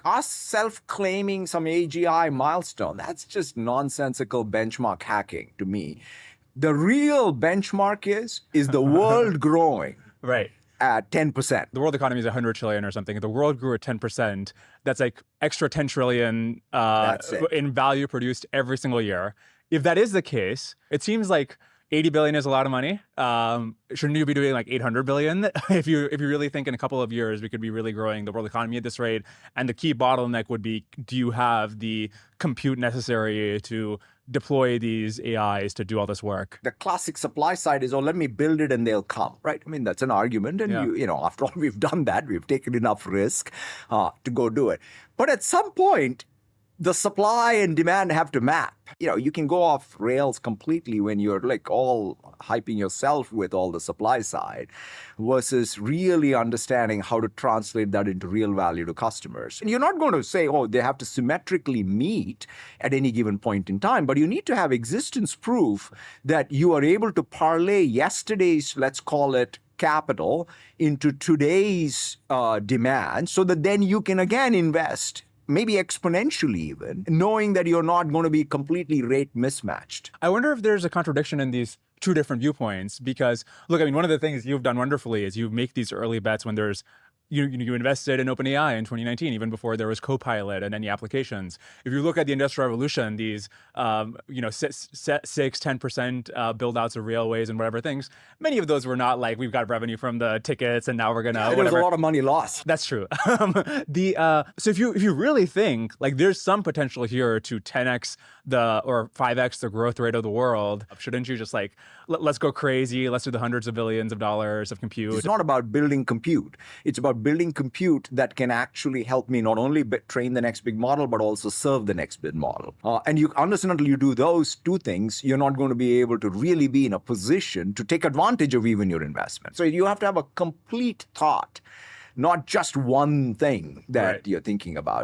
us self-claiming some AGI milestone, that's just nonsensical benchmark hacking to me. The real benchmark is the world growing Right. at 10%. The world economy is 100 trillion or something. If the world grew at 10%, that's like extra 10 trillion in value produced every single year. If that is the case, it seems like 80 billion is a lot of money. Shouldn't you be doing like 800 billion? If you really think in a couple of years we could be really growing the world economy at this rate, and the key bottleneck would be, do you have the compute necessary to deploy these AIs to do all this work? The classic supply side is, oh, let me build it and they'll come, right? I mean, that's an argument. And, you know, after all, we've done that. We've taken enough risk to go do it. But at some point, the supply and demand have to map. You know, you can go off rails completely when you're like all hyping yourself with all the supply side versus really understanding how to translate that into real value to customers. And you're not going to say, oh, they have to symmetrically meet at any given point in time, but you need to have existence proof that you are able to parlay yesterday's, let's call it, capital into today's demand so that then you can again invest, maybe exponentially even, knowing that you're not going to be completely rate mismatched. I wonder if there's a contradiction in these two different viewpoints, because look, I mean, one of the things you've done wonderfully is you make these early bets when there's you invested in OpenAI in 2019, even before there was Copilot and any applications. If you look at the Industrial Revolution, these 6-10% build outs of railways and whatever things, many of those were not like, we've got revenue from the tickets and now we're gonna There's a lot of money lost. That's true. So if you really think like there's some potential here to 10x or 5x the growth rate of the world, shouldn't you just like let's go crazy, let's do the hundreds of billions of dollars of compute? It's not about building compute. It's about building compute that can actually help me not only train the next big model, but also serve the next big model. And you understand, until you do those two things, you're not going to be able to really be in a position to take advantage of even your investment. So you have to have a complete thought, not just one thing that you're thinking about.